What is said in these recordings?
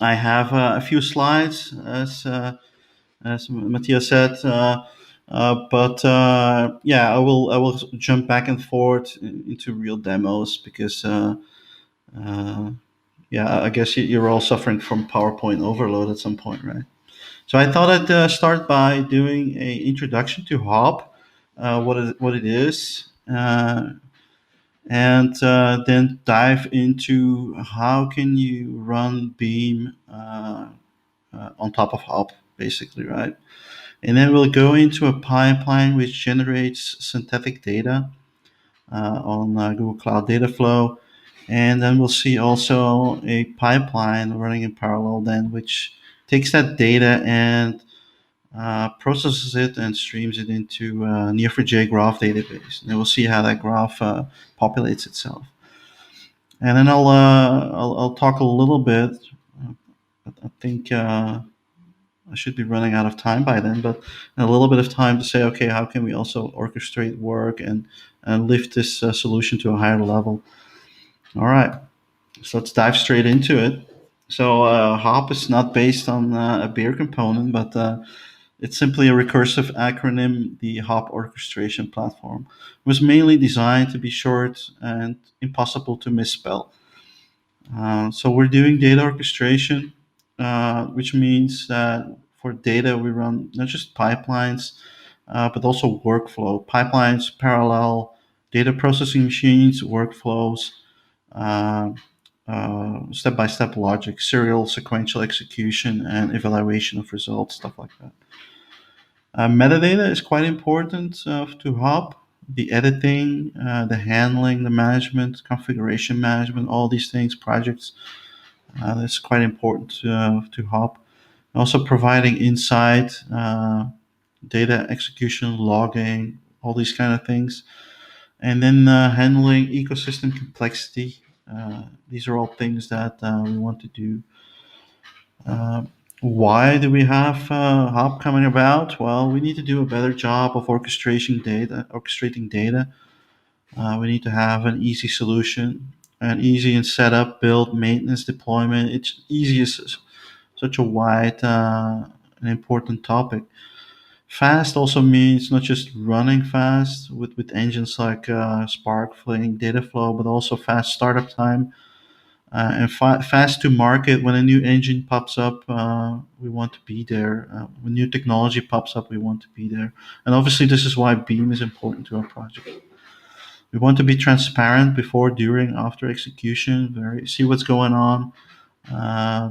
I have a few slides, as Matthias said, but yeah, I will jump back and forth into real demos because yeah, I guess you're all suffering from PowerPoint overload at some point, right? So I thought I'd start by doing a introduction to Hop, what it is, and then dive into how can you run Beam on top of Hop, basically, right? And then we'll go into a pipeline which generates synthetic data on Google Cloud Dataflow. And then we'll see also a pipeline running in parallel then, which takes that data and processes it and streams it into Neo4j graph database. And we'll see how that graph populates itself. And then I'll talk a little bit. I think I should be running out of time by then, but a little bit of time to say, okay, how can we also orchestrate work and lift this solution to a higher level? All right, so let's dive straight into it. So HOP is not based on a beer component, but it's simply a recursive acronym. The HOP orchestration platform was mainly designed to be short and impossible to misspell. So we're doing data orchestration, which means that for data we run not just pipelines, but also workflow pipelines, parallel data processing machines, workflows, uh, step-by-step logic, serial sequential execution, and evaluation of results, stuff like that. Metadata is quite important to Hub. The editing, the handling, the management, configuration management, all these things, projects, that's quite important to Hub. Also providing insight, data execution, logging, all these kind of things. And then handling ecosystem complexity. These are all things that we want to do. Uh, why do we have Hop coming about? Well, we need to do a better job of orchestrating data. We need to have an easy solution, an easy in setup, build, maintenance, deployment. It's easy is such a wide and important topic. Fast also means not just running fast with engines like Spark, Flink, Dataflow, but also fast startup time and fast to market. When a new engine pops up, we want to be there. When new technology pops up, we want to be there. And obviously, this is why Beam is important to our project. We want to be transparent before, during, after execution, see what's going on, uh,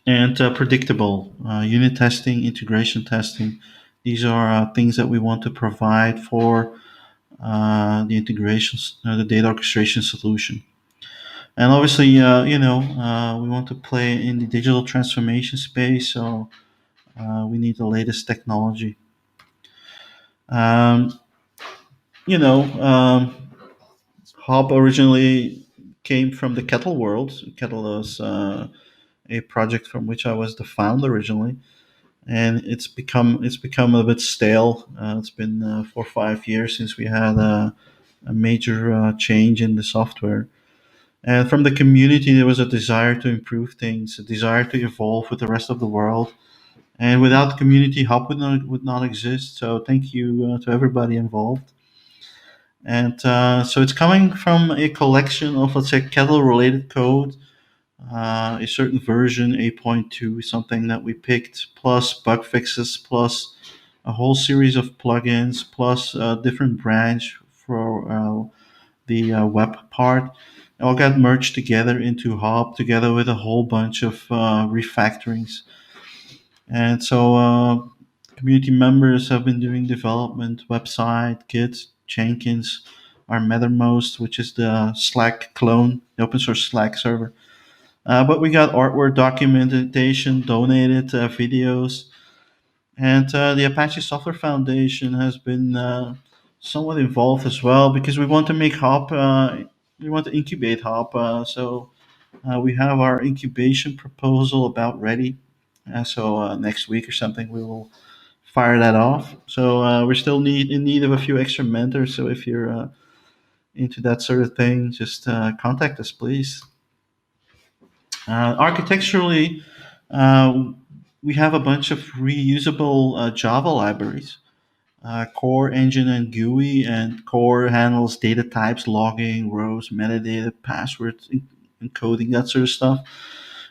and predictable. Unit testing, integration testing. These are things that we want to provide for the integrations, the data orchestration solution. And obviously, we want to play in the digital transformation space, so we need the latest technology. Um, you know, Hop originally came from the Kettle world. Kettle was a project from which I was the founder originally, and it's become a bit stale. It's been 4 or 5 years since we had a major change in the software. And from the community, there was a desire to improve things, a desire to evolve with the rest of the world. And without the community, Hub would not exist. So thank you to everybody involved. And so it's coming from a collection of, let's say, kettle-related code, a certain version, 8.2, something that we picked, plus bug fixes, plus a whole series of plugins, plus a different branch for the web part. It all got merged together into Hop, together with a whole bunch of refactorings. And so community members have been doing development, website, Git, Jenkins, our Mattermost, which is the Slack clone, the open source Slack server. But we got artwork, documentation, donated videos, and the Apache Software Foundation has been somewhat involved as well because we want to make Hop, we want to incubate Hop. So we have our incubation proposal about ready. So next week or something, we will fire that off. So we're still in need of a few extra mentors. So if you're into that sort of thing, just contact us, please. Architecturally, uh, we have a bunch of reusable Java libraries. Core engine and GUI, and core handles data types, logging, rows, metadata, passwords, encoding, that sort of stuff.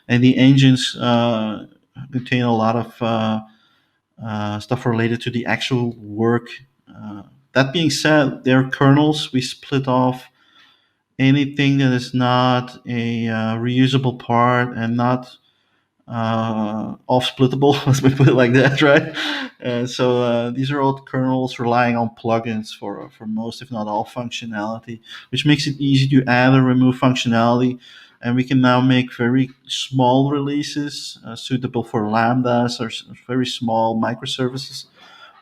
And the engines contain a lot of stuff related to the actual work. Uh, that being said, their kernels we split off anything that is not a reusable part and not off splittable, let's put it like that, right? So these are all kernels relying on plugins for most, if not all, functionality, which makes it easy to add or remove functionality. And we can now make very small releases suitable for lambdas or very small microservices,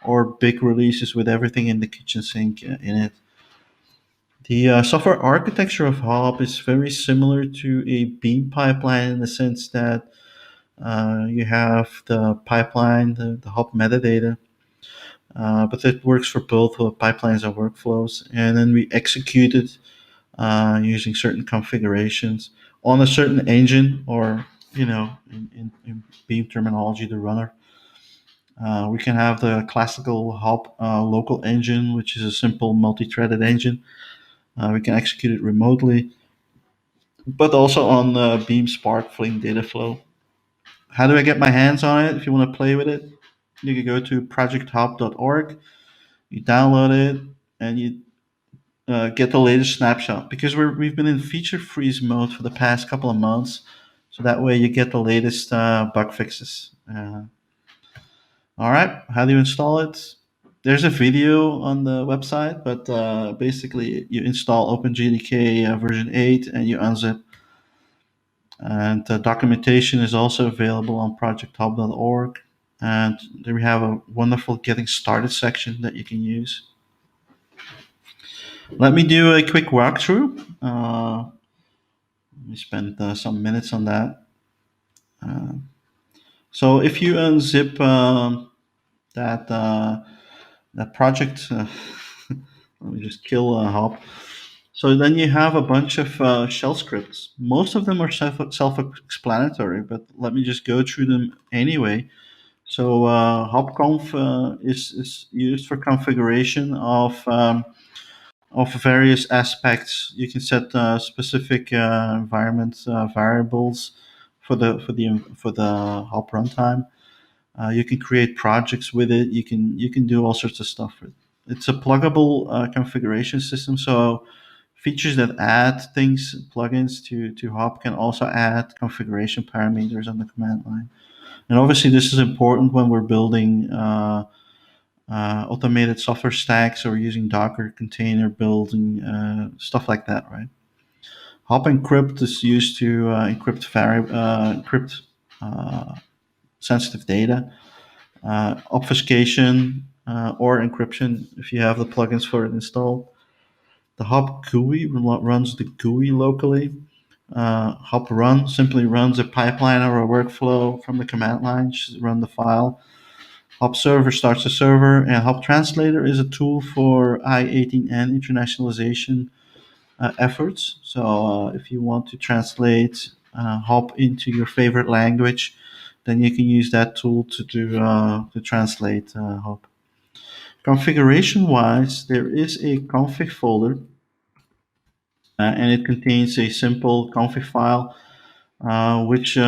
or big releases with everything in the kitchen sink in it. The software architecture of Hop is very similar to a Beam pipeline in the sense that you have the pipeline, the hop metadata, but it works for both pipelines and workflows. And then we execute it using certain configurations on a certain engine, or in Beam terminology, the runner. We can have the classical hop local engine, which is a simple multi-threaded engine. We can execute it remotely, but also on Beam Spark Flink data flow. How do I get my hands on it? If you want to play with it, you can go to projecthop.org, you download it, and you get the latest snapshot. Because we've been in feature freeze mode for the past couple of months, so that way you get the latest bug fixes. All right, how do you install it? There's a video on the website, but basically you install OpenGDK version 8 and you unzip. And the documentation is also available on projecthub.org. And there we have a wonderful getting started section that you can use. Let me do a quick walkthrough. Let me spend some minutes on that. Uh, so if you unzip that that project, let me just kill Hop. So then you have a bunch of shell scripts. Most of them are self-explanatory, but let me just go through them anyway. So hopconf is used for configuration of various aspects. You can set specific environment variables for the hop runtime. You can create projects with it. You can do all sorts of stuff with it. It's a pluggable configuration system, so features that add things, plugins to Hop, can also add configuration parameters on the command line. And obviously, this is important when we're building automated software stacks or using Docker container building, stuff like that, right? Hop encrypt is used to encrypt sensitive data. Obfuscation or encryption if you have the plugins for it installed. The Hop GUI runs the GUI locally. Hop run simply runs a pipeline or a workflow from the command line. Just run the file. Hop server starts a server, and Hop translator is a tool for I-18N internationalization efforts. So if you want to translate Hop into your favorite language, then you can use that tool to translate Hop. Configuration wise, there is a config folder, and it contains a simple config file, which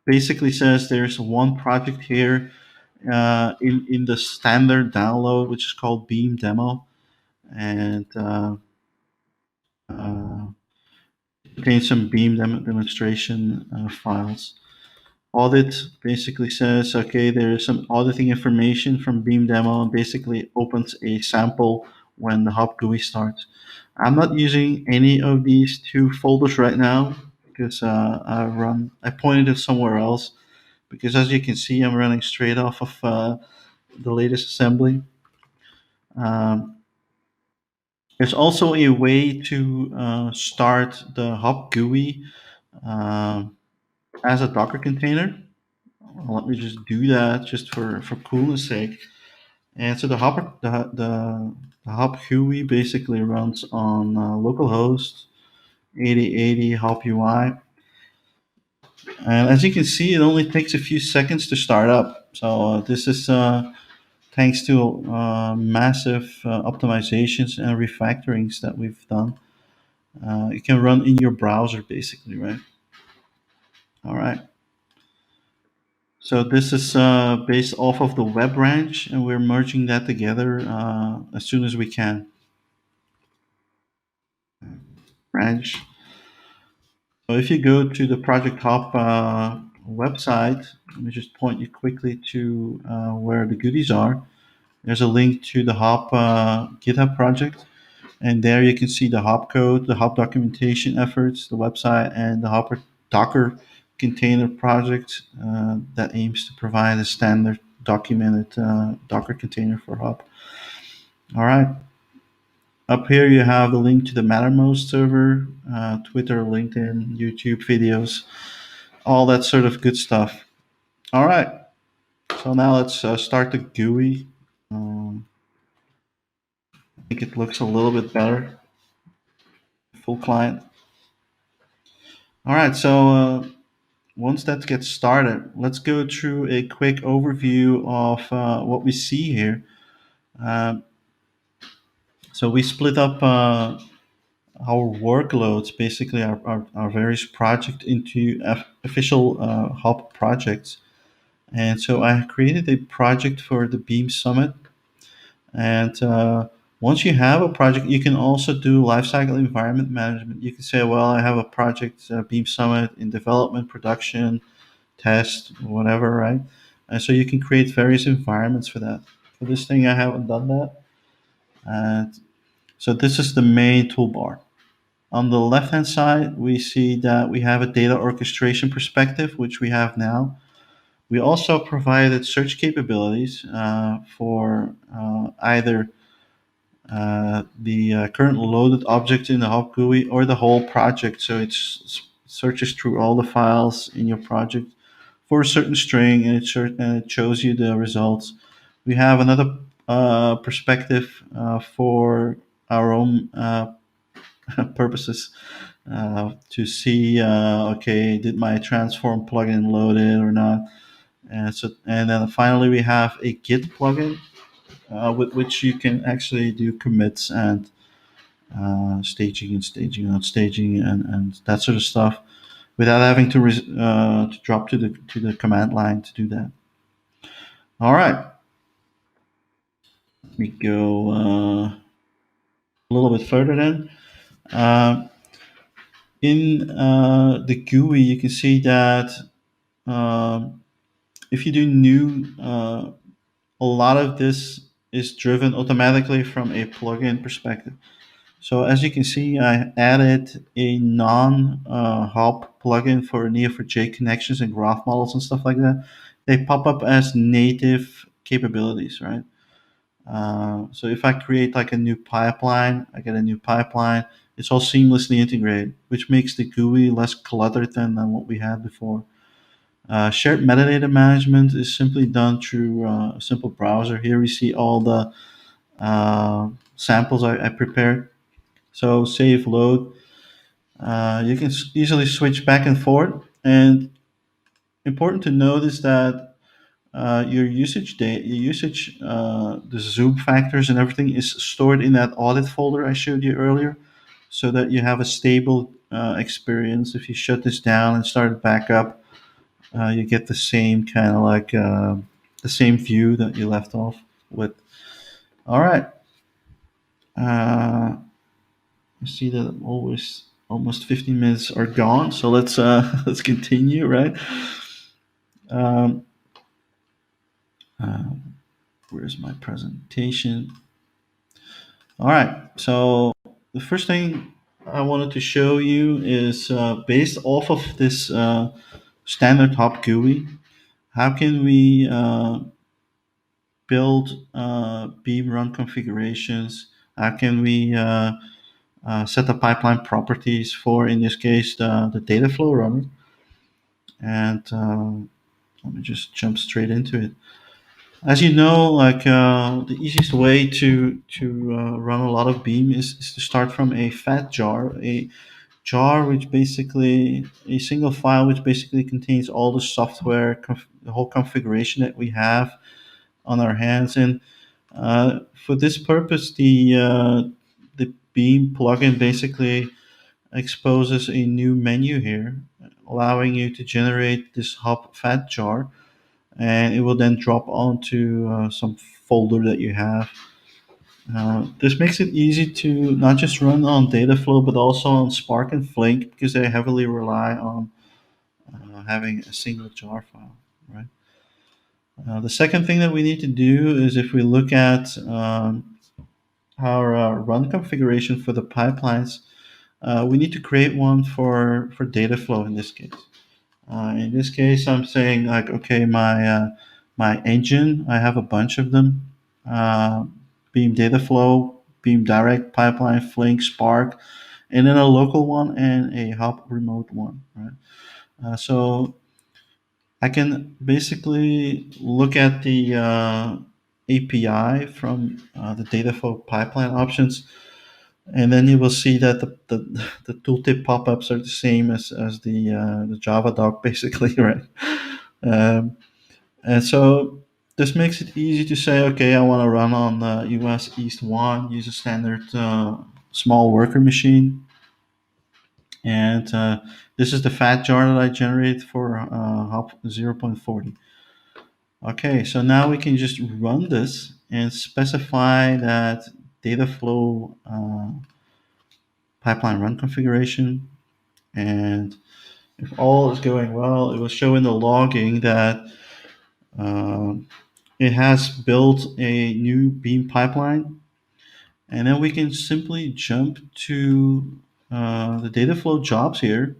basically says there's one project here in the standard download, which is called Beam Demo, and uh, it contains some Beam demonstration files. Audit basically says, okay, there is some auditing information from Beam Demo, and basically opens a sample when the Hop GUI starts. I'm not using any of these two folders right now because I pointed it somewhere else, because as you can see, I'm running straight off of the latest assembly. Um, there's also a way to start the Hop GUI as a Docker container. Let me just do that just for coolness sake. And so the Hop GUI basically runs on localhost 8080 Hop UI. And as you can see, it only takes a few seconds to start up. So this is thanks to massive optimizations and refactorings that we've done. It can run in your browser, basically, right? All right. So this is based off of the web branch, and we're merging that together as soon as we can. Branch. So if you go to the Project Hop website, let me just point you quickly to where the goodies are. There's a link to the Hop GitHub project, and there you can see the Hop code, the Hop documentation efforts, the website, and the Hopper Docker container project that aims to provide a standard documented Docker container for Hop. All right. Up here you have the link to the Mattermost server, Twitter, LinkedIn, YouTube videos, all that sort of good stuff. All right. So now let's start the GUI. I think it looks a little bit better. Full client. All right. So once that gets started, let's go through a quick overview of what we see here. Um, so we split up our workloads, basically our various projects, into official hub projects. And so I created a project for the Beam Summit. And once you have a project, you can also do lifecycle environment management. You can say, well, I have a project, Beam Summit, in development, production, test, whatever, right? And so you can create various environments for that. For this thing, I haven't done that. And so this is the main toolbar. On the left-hand side, we see that we have a data orchestration perspective, which we have now. We also provided search capabilities for either the current loaded object in the Hop GUI or the whole project. So it searches through all the files in your project for a certain string, and it shows you the results. We have another perspective for our own purposes to see, okay, did my transform plugin load it or not? And then finally we have a Git plugin with which you can actually do commits and staging and staging out staging and that sort of stuff without having to drop to the command line to do that. All right, we go a little bit further then. Uh, in the GUI, you can see that if you do new, a lot of this is driven automatically from a plugin perspective. So as you can see, I added a non-hop plugin for Neo4j connections and graph models and stuff like that. They pop up as native capabilities, right? So if I create like a new pipeline, I get a new pipeline. It's all seamlessly integrated, which makes the GUI less cluttered than what we had before. Shared metadata management is simply done through a simple browser. Here we see all the samples I prepared. So save load. You can easily switch back and forth. And important to note is that your usage date, your usage, the zoom factors and everything is stored in that audit folder I showed you earlier, so that you have a stable experience. If you shut this down and start it back up, you get the same kind of like the same view that you left off with. All right. I see that always almost 15 minutes are gone, so let's let's continue, right? Um, uh, where's my presentation? All right. So the first thing I wanted to show you is based off of this standard Hop GUI. How can we build Beam run configurations? How can we set the pipeline properties for, in this case, the data flow runner? And let me just jump straight into it. As you know, like the easiest way to run a lot of Beam is to start from a fat jar, a jar, which basically a single file, which basically contains all the software, the whole configuration that we have on our hands. And for this purpose, the Beam plugin basically exposes a new menu here, allowing you to generate this hop fat jar, and it will then drop onto some folder that you have. This makes it easy to not just run on Dataflow, but also on Spark and Flink, because they heavily rely on having a single jar file, right? The second thing that we need to do is, if we look at our run configuration for the pipelines, we need to create one for Dataflow in this case. In this case, I'm saying like, okay, my engine, I have a bunch of them: uh, Beam Dataflow, Beam Direct, Pipeline, Flink, Spark, and then a local one and a Hop remote one. Right. So I can basically look at the API from the Dataflow pipeline options, and then you will see that the tooltip pop-ups are the same as the Java doc, basically, right? Um, and so this makes it easy to say, okay, I want to run on US East 1, use a standard small worker machine. And this is the fat jar that I generated for hop 0.40. Okay, so now we can just run this and specify that Dataflow pipeline run configuration. And if all is going well, it will show in the logging that it has built a new Beam pipeline. And then we can simply jump to the Dataflow jobs here.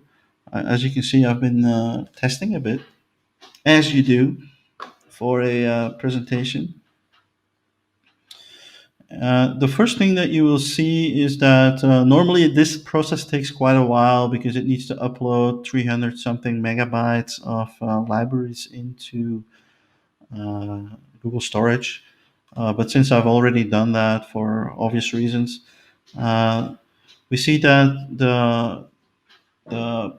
As you can see, I've been testing a bit, as you do for a presentation. The first thing that you will see is that normally this process takes quite a while, because it needs to upload 300 something megabytes of libraries into uh, Google Storage. But since I've already done that for obvious reasons, uh, we see that the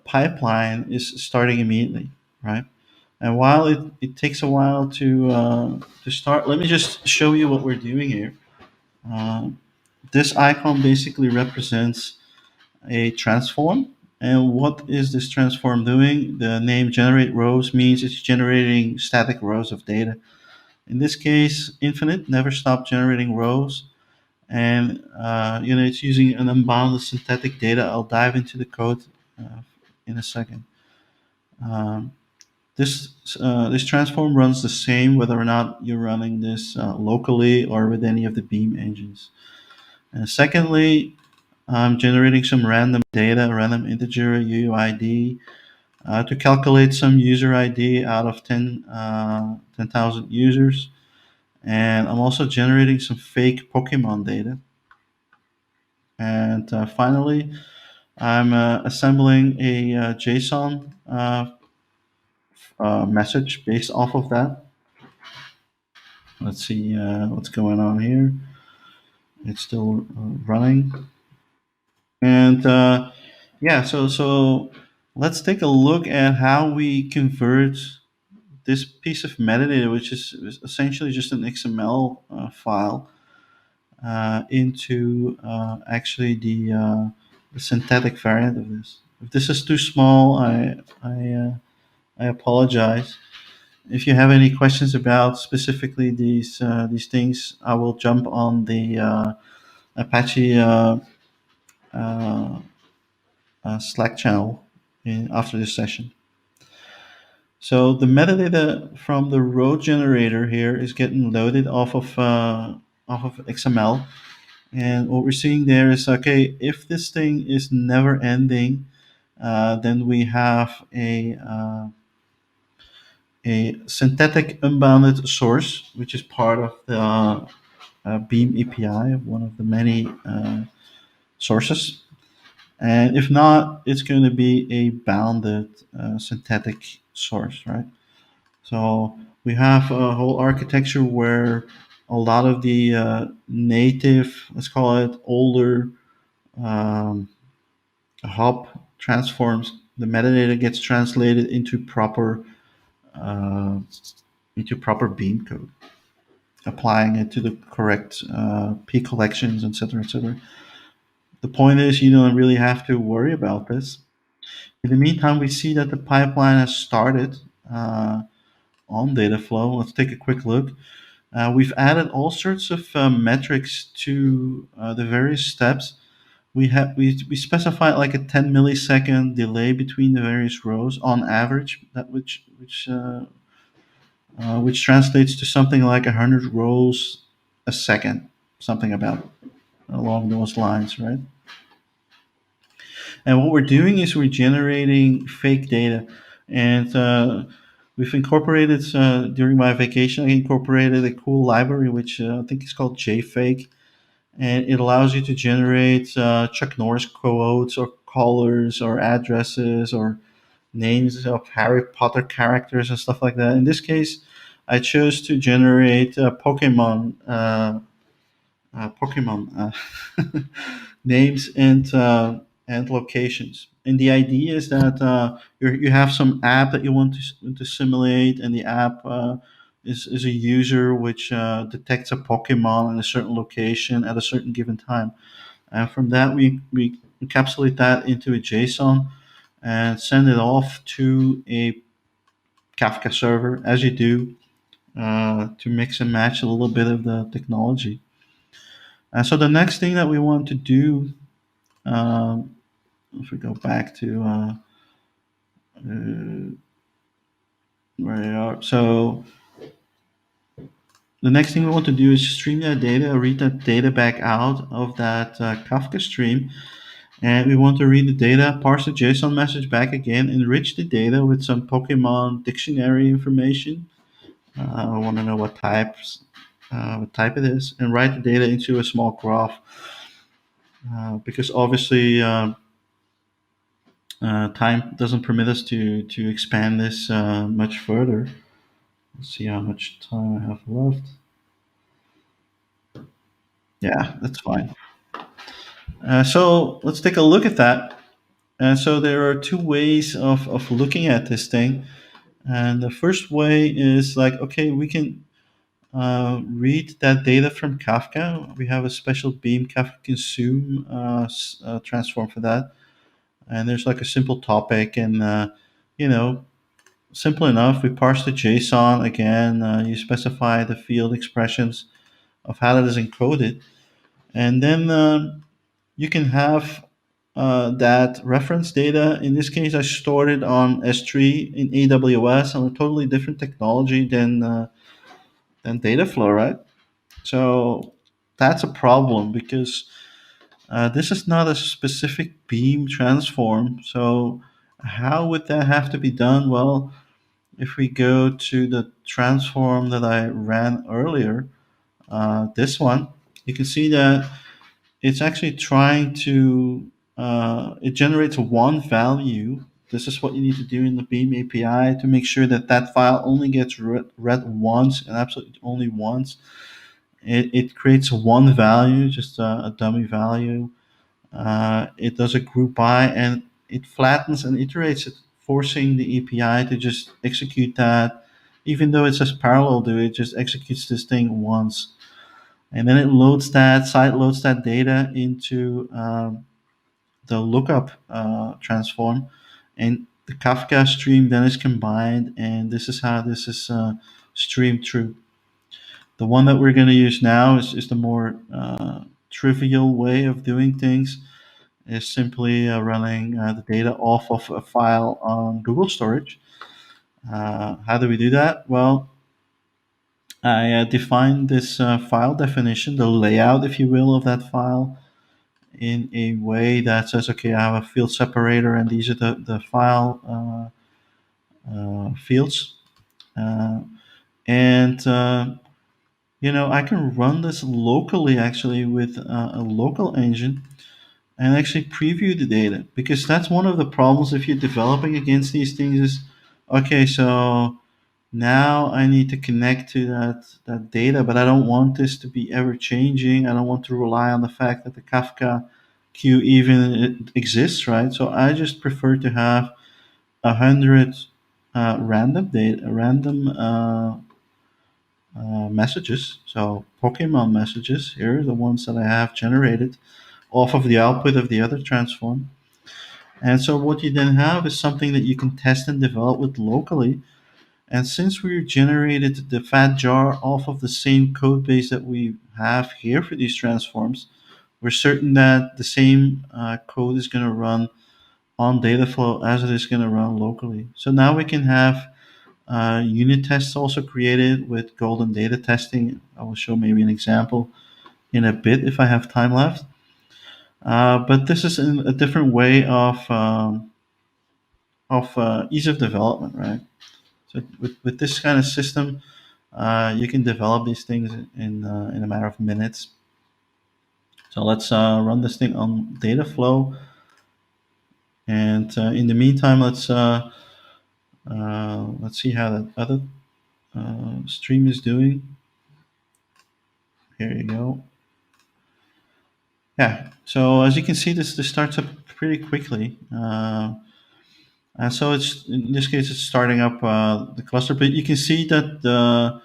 pipeline is starting immediately, right? And while it takes a while to start, let me just show you what we're doing here. Uh, this icon basically represents a transform. And what is this transform doing? The name generate rows means it's generating static rows of data. In this case, infinite, never stop generating rows. And it's using an unbounded synthetic data. I'll dive into the code in a second. Um, this transform runs the same whether or not you're running this locally or with any of the Beam engines. And secondly, I'm generating some random data, random integer UUID, to calculate some user ID out of 10,000 users. And I'm also generating some fake Pokemon data. And finally, I'm assembling a JSON message based off of that. Let's see what's going on here. It's still running. And yeah, so let's take a look at how we convert this piece of metadata, which is essentially just an XML file, into actually the synthetic variant of this. If this is too small, I apologize. If you have any questions about specifically these things, I will jump on the Apache uh, Slack channel after this session. So the metadata from the row generator here is getting loaded off of XML, and what we're seeing there is, okay, if this thing is never ending, then we have a synthetic unbounded source, which is part of the Beam API, one of the many sources. And if not, it's going to be a bounded synthetic source, right? So we have a whole architecture where a lot of the native, let's call it older hop transforms the metadata, gets translated uh, into proper Beam code, applying it to the correct P collections, etc., etc. The point is, you don't really have to worry about this. In the meantime, we see that the pipeline has started on data flow. Let's take a quick look. We've added all sorts of metrics to the various steps. We specified like a 10 millisecond delay between the various rows on average, that which translates to something like 100 rows a second, something about along those lines, right? And what we're doing is we're generating fake data, and we've incorporated during my vacation. I incorporated a cool library which I think is called JFake, and it allows you to generate Chuck Norris quotes or colors or addresses or names of Harry Potter characters and stuff like that. In this case, I chose to generate Pokemon names and locations. And the idea is that you have some app that you want to simulate, and the app is a user which detects a Pokemon in a certain location at a certain given time. And from that, we encapsulate that into a JSON and send it off to a Kafka server, as you do, to mix and match a little bit of the technology. And so the next thing that we want to do, um, if we go back to where we are, so the next thing we want to do is stream that data, read that data back out of that Kafka stream, and we want to read the data, parse the JSON message back again, enrich the data with some Pokemon dictionary information. I want to know what type it is, and write the data into a small graph. Because obviously time doesn't permit us to expand this much further. Let's see how much time I have left. Yeah, that's fine. So let's take a look at that. And so there are two ways of looking at this thing. And the first way is like, okay, we can read that data from Kafka. We have a special Beam Kafka consume transform for that. And there's like a simple topic, and you know, simple enough. We parse the JSON again. You specify the field expressions of how that is encoded, and then you can have that reference data. In this case, I stored it on S3 in AWS on a totally different technology than Dataflow, right? So that's a problem because this is not a specific beam transform. So how would that have to be done? Well, if we go to the transform that I ran earlier, this one, you can see that it's actually trying to, it generates one value. This is what you need to do in the Beam API to make sure that that file only gets read once and absolutely only once. It creates one value, just a dummy value. It does a group by, and it flattens and iterates it, forcing the API to just execute that. Even though it says parallel to it, just executes this thing once. And then it loads that, site loads that data into the lookup transform. And the Kafka stream then is combined, and this is how this is streamed through. The one that we're going to use now is the more trivial way of doing things, is simply running the data off of a file on Google Storage. How do we do that? Well, I define this file definition, the layout, if you will, of that file in a way that says, okay, I have a field separator, and these are the file fields. Uh, and I can run this locally actually with a local engine and actually preview the data, because that's one of the problems if you're developing against these things is, okay, so now I need to connect to that data, but I don't want this to be ever changing. I don't want to rely on the fact that the Kafka queue even exists, right? So I just prefer to have 100 random data, random messages. So Pokemon messages. Here are the ones that I have generated off of the output of the other transform. And so what you then have is something that you can test and develop with locally. And since we generated the fat jar off of the same code base that we have here for these transforms, we're certain that the same code is going to run on Dataflow as it is going to run locally. So now we can have unit tests also created with golden data testing. I will show maybe an example in a bit if I have time left. But this is in a different way of ease of development, right? So with this kind of system, you can develop these things in a matter of minutes. So let's run this thing on Dataflow, and in the meantime, let's see how that other stream is doing. Here you go. Yeah. So as you can see, this starts up pretty quickly. And so it's in this case, it's starting up the cluster, but you can see that the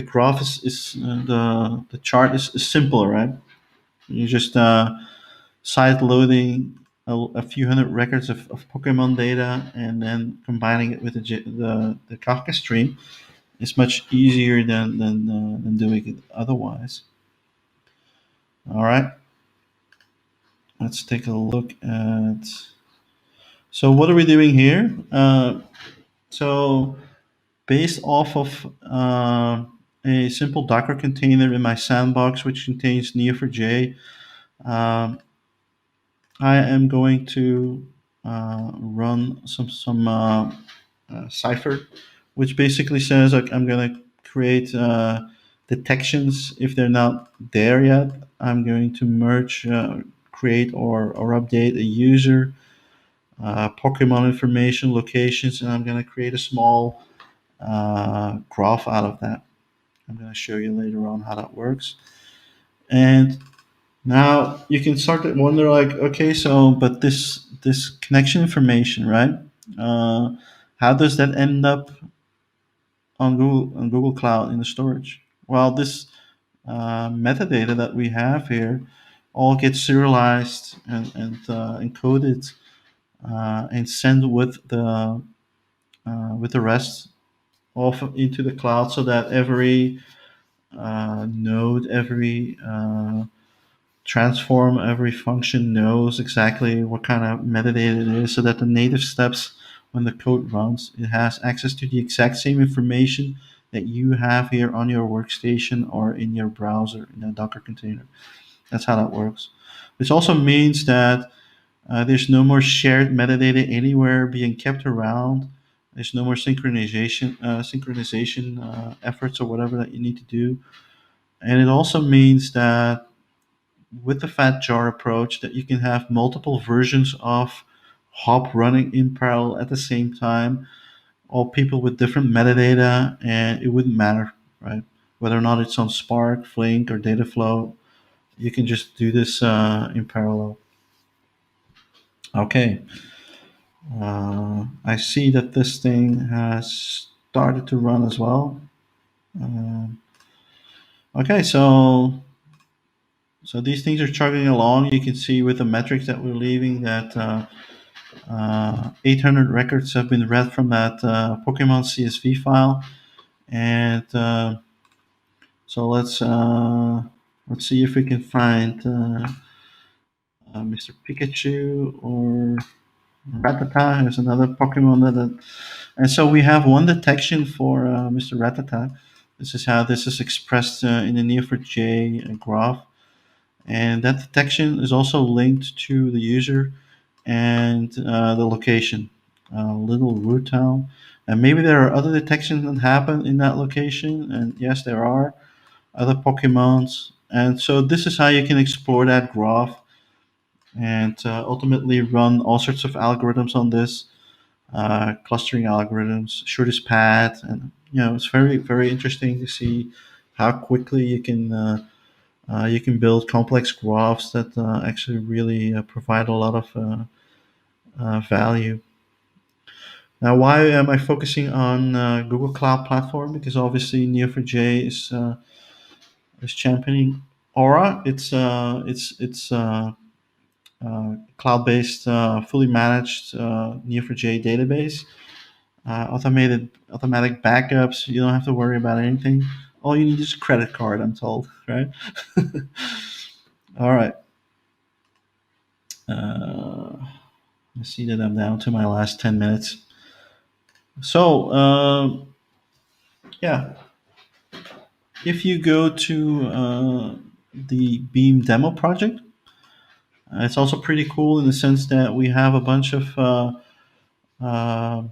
graph is the chart is simpler, right? You just side loading a few hundred records of Pokemon data and then combining it with the Kafka stream is much easier than doing it otherwise. All right, let's take a look at. So what are we doing here? So based off of a simple Docker container in my sandbox, which contains Neo4j, um, I am going to run some cipher, which basically says like, I'm going to create detections if they're not there yet. I'm going to merge, create or update a user, Pokemon information, locations, and I'm going to create a small graph out of that. I'm going to show you later on how that works. And now you can start to wonder, like, okay, so but this connection information, right? Uh, how does that end up on Google Cloud in the storage? Well, this metadata that we have here all gets serialized and encoded and sent with the rest off into the cloud, so that every node, every transform, every function knows exactly what kind of metadata it is, so that the native steps, when the code runs, it has access to the exact same information that you have here on your workstation or in your browser in a Docker container. That's how that works. This also means that there's no more shared metadata anywhere being kept around. There's no more synchronization efforts or whatever that you need to do. And it also means that with the fat jar approach, that you can have multiple versions of Hop running in parallel at the same time, all people with different metadata, and it wouldn't matter, right? Whether or not it's on Spark, Flink, or Dataflow, you can just do this in parallel. Okay, I see that this thing has started to run as well. Um, okay, so these things are chugging along. You can see with the metrics that we're leaving that 800 records have been read from that Pokemon CSV file, and so let's see if we can find Mr. Pikachu or Rattata. There's another Pokemon and so we have one detection for Mr. Rattata. This is how this is expressed in the Neo4j graph, and that detection is also linked to the user and the location, Little Root Town. And maybe there are other detections that happen in that location, and yes, there are other Pokemons. And so this is how you can explore that graph and ultimately run all sorts of algorithms on this, clustering algorithms, shortest path, and it's very very interesting to see how quickly you can You can build complex graphs that actually really provide a lot of value. Now, why am I focusing on Google Cloud Platform? Because obviously Neo4j is championing Aura. It's cloud-based, fully managed Neo4j database. Automatic backups. You don't have to worry about anything. All you need is a credit card. I'm told, right? All right. Uh, I see that I'm down to my last 10 minutes. So yeah, if you go to the Beam demo project, it's also pretty cool in the sense that we have a bunch of uh,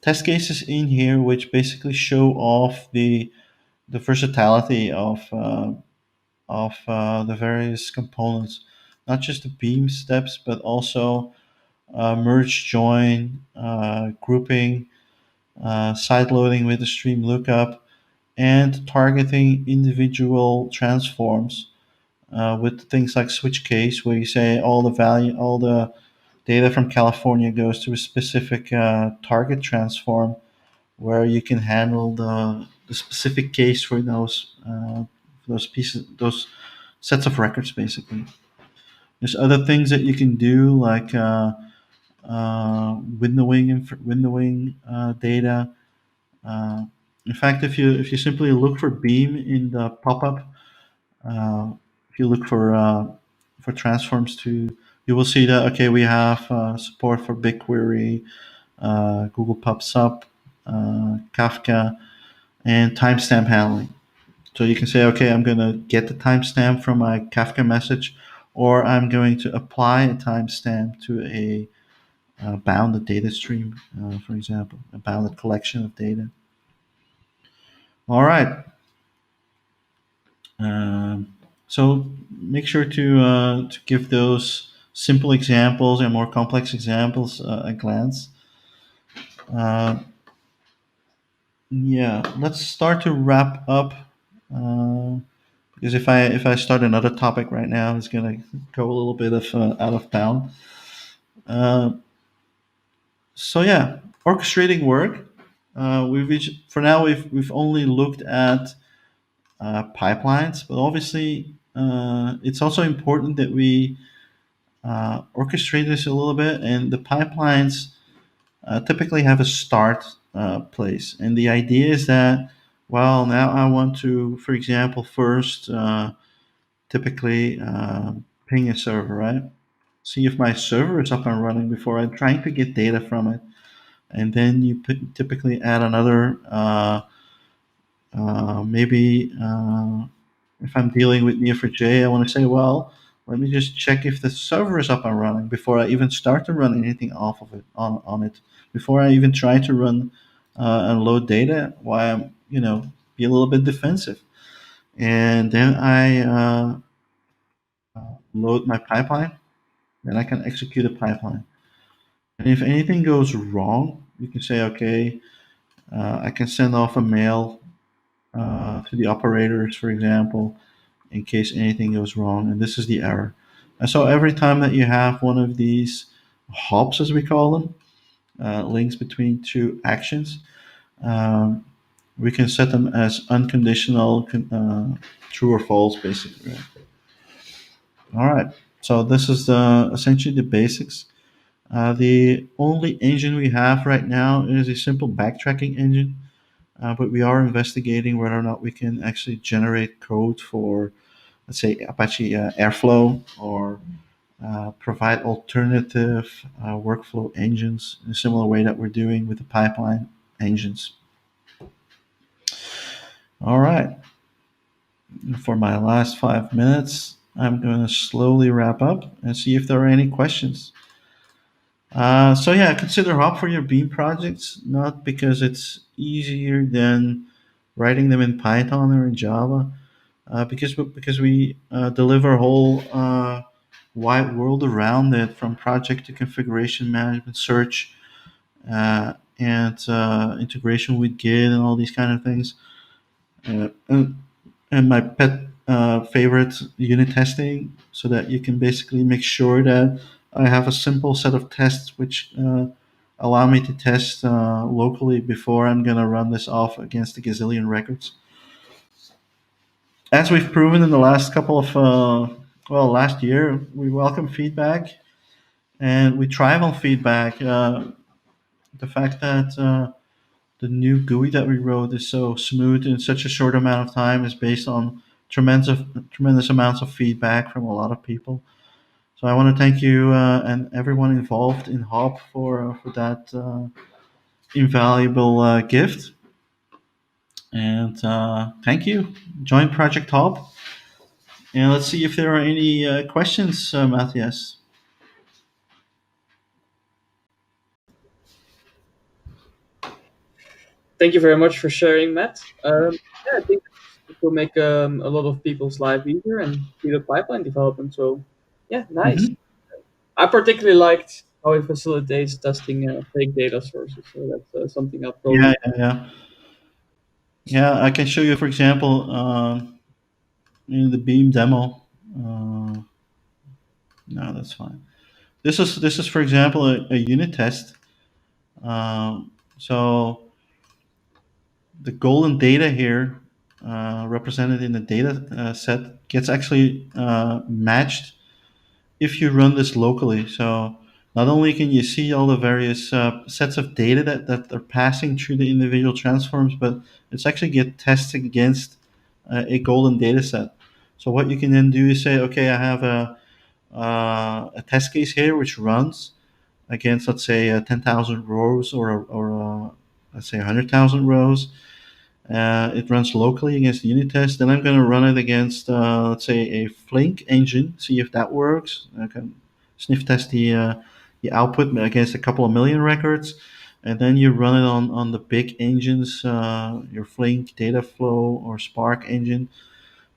test cases in here, which basically show off the versatility of the various components, not just the beam steps, but also merge, join, grouping, side loading with the stream lookup, and targeting individual transforms with things like switch case, where you say all the data from California goes to a specific target transform, where you can handle the specific case for those pieces, those sets of records, basically. There's other things that you can do, like windowing data. Uh, in fact, if you simply look for Beam in the pop-up, uh, if you look for transforms to, you will see that okay, we have support for BigQuery, Google PubSub, Kafka, and timestamp handling. So you can say, okay, I'm going to get the timestamp from my Kafka message, or I'm going to apply a timestamp to a bounded data stream, for example, a bounded collection of data. All right. So make sure to give those simple examples and more complex examples a glance. Uh, yeah, let's start to wrap up. Uh, because if I start another topic right now, it's gonna go a little bit of out of bound. Uh, so yeah, orchestrating work. For now we've only looked at pipelines, but obviously it's also important that we orchestrate this a little bit. And the pipelines typically have a start place, and the idea is that, well, now I want to, for example, first typically ping a server, right? See if my server is up and running before I'm trying to get data from it. And then you typically add another, maybe if I'm dealing with Neo4j, I want to say, well, let me just check if the server is up and running before I even start to run anything off of it on it. Before I even try to run and load data, why I'm be a little bit defensive, and then I load my pipeline. Then I can execute a pipeline. And if anything goes wrong, you can say, okay, I can send off a mail to the operators, for example, in case anything goes wrong. And this is the error. And so every time that you have one of these hops, as we call them, links between two actions, um, we can set them as unconditional, true or false, basically. Right? All right. So this is essentially the basics. The only engine we have right now is a simple backtracking engine, but we are investigating whether or not we can actually generate code for, let's say, Apache Airflow, or provide alternative workflow engines in a similar way that we're doing with the pipeline engines. All right. For my last 5 minutes, I'm going to slowly wrap up and see if there are any questions. So yeah, consider Hop for your Beam projects, not because it's easier than writing them in Python or in Java, because we deliver a whole wide world around it, from project to configuration management, search, and integration with Git and all these kind of things. And my pet favorite unit testing, so that you can basically make sure that I have a simple set of tests which allow me to test locally before I'm going to run this off against a gazillion records. As we've proven in the last couple of, last year, we welcome feedback and we thrive on feedback. The fact that the new GUI that we wrote is so smooth in such a short amount of time is based on tremendous amounts of feedback from a lot of people. So I want to thank you and everyone involved in Hop for that invaluable gift. And thank you. Join Project Hop. And let's see if there are any questions, Matthias. Thank you very much for sharing, Matt. Yeah, I think it will make a lot of people's life easier and speed up pipeline development. So, yeah, nice. Hmm. I particularly liked how it facilitates testing fake data sources. So that's something I'll Yeah, probably. yeah, yeah. Yeah, I can show you, for example, in the Beam demo. Uh, no, that's fine. This is for example a unit test. So the golden data here, represented in the data set, gets actually matched if you run this locally. So not only can you see all the various sets of data that are passing through the individual transforms, but it's actually get tested against a golden data set. So what you can then do is say, okay, I have a test case here which runs against, let's say, 10,000 rows, or let's say 100,000 rows. It runs locally against the unit test. Then I'm going to run it against, let's say, a Flink engine, see if that works. I can sniff test the output against a couple of million records. And then you run it on the big engines, your Flink, Dataflow, or Spark engine,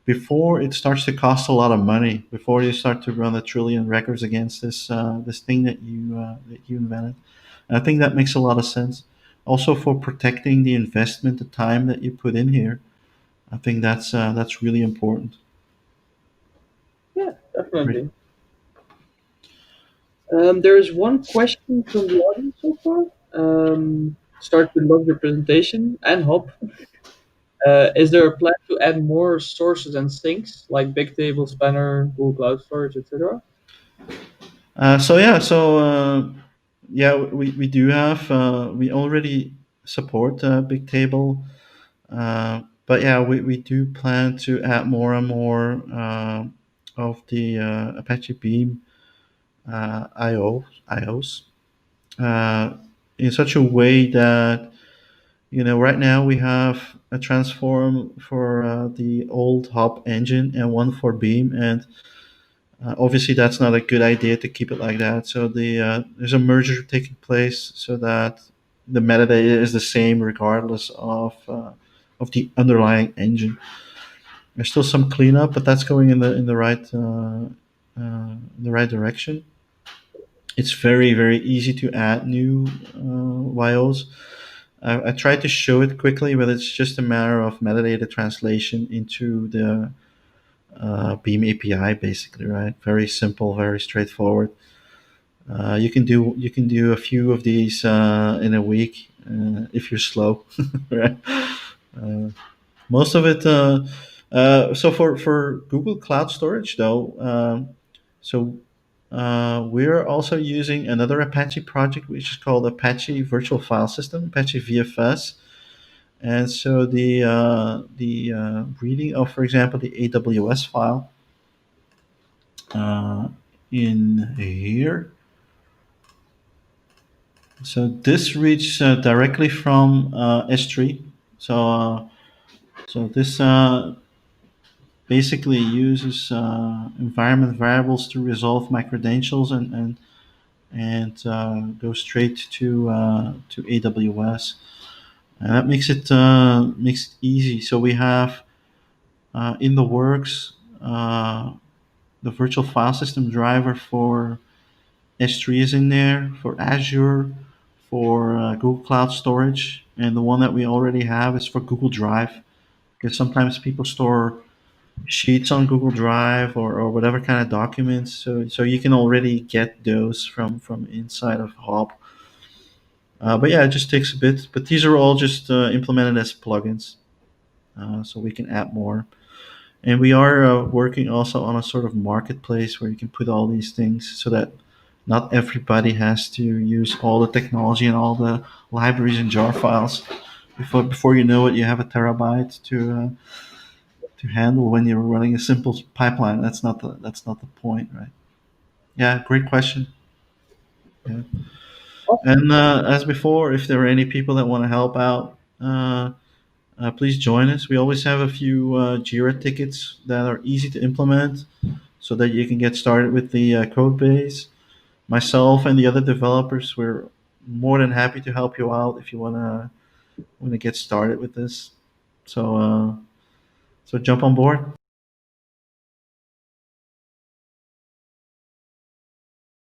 before it starts to cost a lot of money, before you start to run a trillion records against this thing that you invented. And I think that makes a lot of sense. Also, for protecting the investment, the time that you put in here, I think that's really important. Yeah, Great. definitely. There is one question from the audience so far. Start with love your presentation and Hop. Is there a plan to add more sources and sinks like Bigtable, Spanner, Google Cloud Storage, etc.? We do have, we already support Bigtable. But yeah, we do plan to add more and more of the Apache Beam IOs, in such a way that, right now we have a transform for the old Hop engine and one for Beam, and obviously that's not a good idea to keep it like that. So there's a merger taking place so that the metadata is the same regardless of the underlying engine. There's still some cleanup, but that's going in the right direction. It's very very easy to add new YOs. I tried to show it quickly, but it's just a matter of metadata translation into the Beam API, basically, right? Very simple, very straightforward. You can do a few of these in a week if you're slow, right? Uh, Most of it. So for Google Cloud Storage, though, so we're also using another Apache project, which is called Apache Virtual File System, Apache VFS. And so the reading of, for example, the AWS file uh, in here. So this reads directly from S3. So this basically uses environment variables to resolve my credentials and go straight to AWS. And that makes it easy. So we have in the works the virtual file system driver for S3 is in there, for Azure, for Google Cloud Storage, and the one that we already have is for Google Drive, because sometimes people store sheets on Google Drive or whatever kind of documents. So you can already get those from inside of Hop. But yeah, it just takes a bit. But these are all just implemented as plugins, so we can add more. And we are working also on a sort of marketplace where you can put all these things so that not everybody has to use all the technology and all the libraries and jar files. Before you know it, you have a terabyte to handle when you're running a simple pipeline. That's not the point, right? Yeah, great question. Yeah. Awesome. And as before, if there are any people that want to help out, please join us. We always have a few Jira tickets that are easy to implement, so that you can get started with the code base. Myself and the other developers, we're more than happy to help you out if you wanna get started with this. So so jump on board.